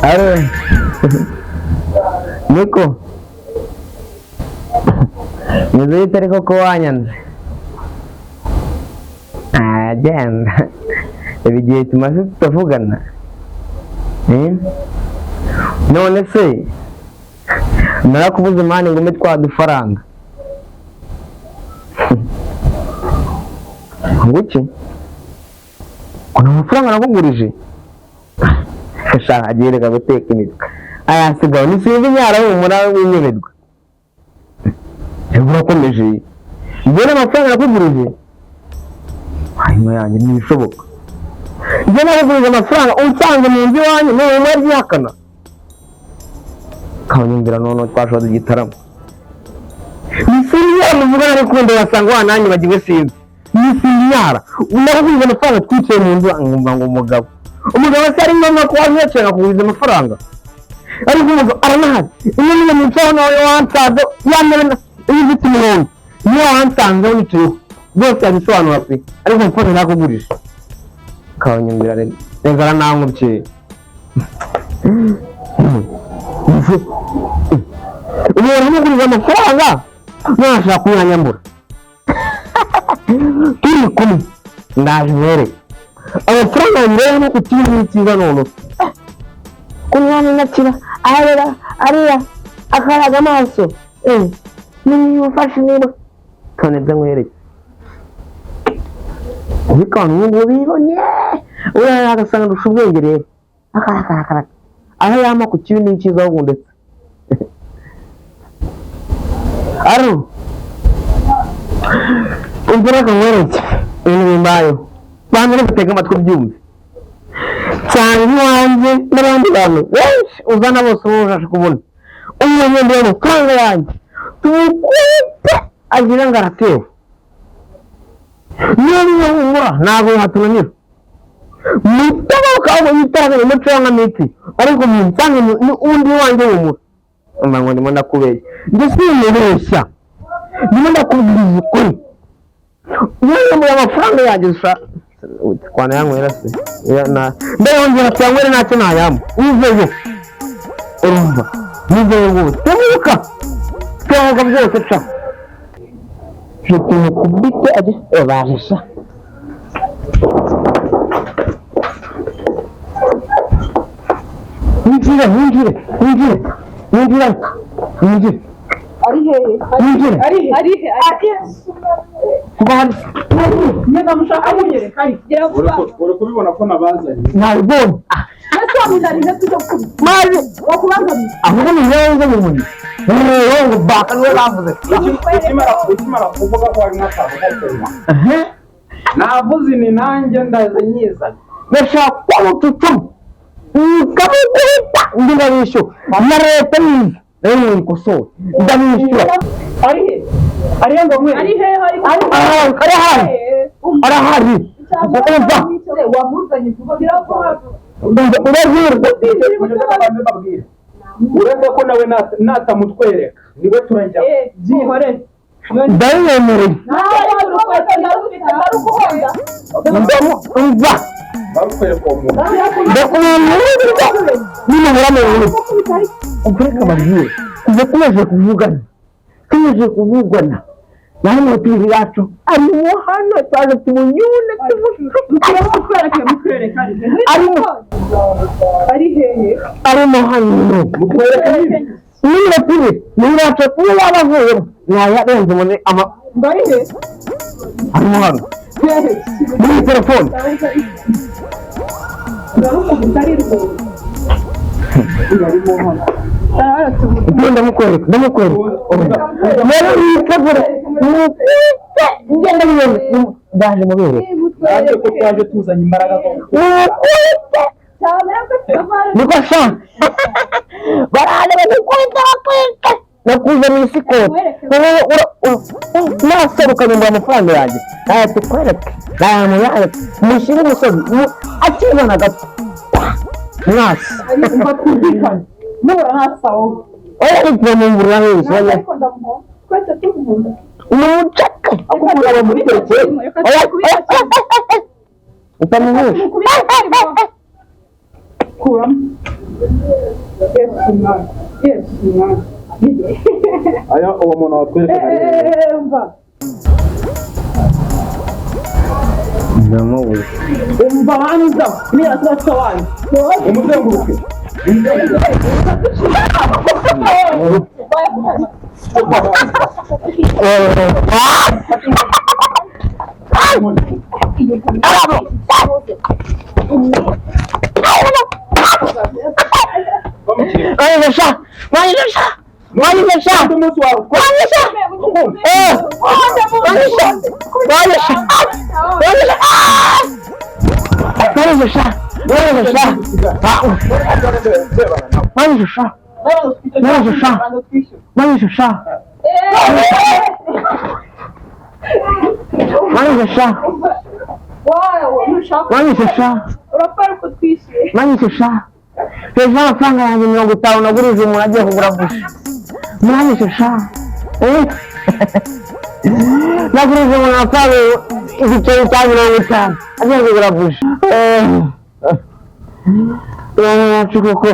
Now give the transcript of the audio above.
Are niko muzite ariko ko wanyanze agenda ibigihe tumaze tutavugana none se narakubuze mani ngo twa dufaranga nguki kuna amafaranga nakugurije shaka agereka guteka imitwe ayasigaho nisinzi nyara umura w'inyeredwa urakomeje mbona amafaranga nakugurije hanyuma yanjye ntibishoboka ibyo nakugurije amafaranga unsanze mu nzu iwanyu niwe mwabyihakana kanyumvira none twashoza igitaramo nisinzi nyara muvugana n'urukundo wasanga wananye bagiwe sinzi nisinzi nyara nakugurije amafaranga twicaye mu nzu ngumva ngo umugabo se ari ngombwa ko waziyacira nakuguriza amafaranga ariko umugabo aranahari imwe niyo micaho nawe wansanze yamere iyo ufite umuhondo niyo wansanzeho nicayeho rwose yabisobanura pe ariko amafaranga nakugurije kanyumvira reka aranankurikije umuntu amuguriza amafaranga ntashaka kumwanyambura turi kumwe ndaje mwereke amafaranga mbere no kutinda n'ikiza none kunyana nakira ariya akaraga amaso niyo ufashe niba kaneza nkwereke ubikana ubu bibonye uriya agasanga ndusha ubwenge rero akarakara aho yama ku kibi n'ikiza ahubwo ndetse aro umvura nkwereke ibintu bimbayeho bantu no gutega amatwi byumve cyane iwanjye n'abandi bantu benshi uzana bose ubasha kubona umwe mbere amafaranga yanjye tumukubite agira ngo aratewe niyo humura ntabwo yatunanira mutabaruka ahubwo yitaraganya umuco wa nkamiti ariko munsange undi wanjye humura ngo ndimo ndakubeshya njye simubeshya ndimo ndakubwiriza ukuri yewe muri amafaranga yanjye kwana yanywera se ndayongera cyangwa ntacyo nayamo uveyo urumva niveyo rwose tebuka byose ca tumukubite aje bajesha winjire ari hehe kubana nyega mushaka munyereka gira vuba uri kubibona ko nabazanye nabibona ese wamuzanye ntacyo maze wakubangamiye ahubwo ni yewe mu muri ngo baka no bavuze ukimara kuvuga ko ari mwaka navuze ni nanjye ndaze nyiza ndashaka kwamututuma ukamukubita ndibabisho na leta niza rero nikosoye ndamwishyura ari ngo mwe ari arahari wamuzanye kuva biravuga uretse ko nawe natamutwereka niwe turajya byihore ndayemereye umva bakwereka umuntu ukureka amabwire tumaze kuvugana naho motiri yacu arimo hano twaje tumunyune ari hehe arimo hano niba turi nibaca kuba yabavuye nayarenze mone ndayihe arimo hano muri telefone ndamukwereka rero yitegure ngenda bibone ndaje mubere naje ko twaje tuzanye imbaraga niko sha baraje bakwita nakuze mu isiko naserukanye mu amafaranga yanjye tukwereke yawe mushire umusozi akibona gato mwasi nubura hasawo oya ikwamumburira wese oya kwese tukunda umucaka akubura muri teke oya utamuhuje kuram aya uwo muntu watwereka ndamubuze umva banza niba turasa wanyu umuzenguruke hejuru amafaranga yanjye 50 nagurije umuntu agiye kugura buji mwanyishe sha nagurije umuntu amafaranga igiceri cya 50 agiye kugura buji yacu koko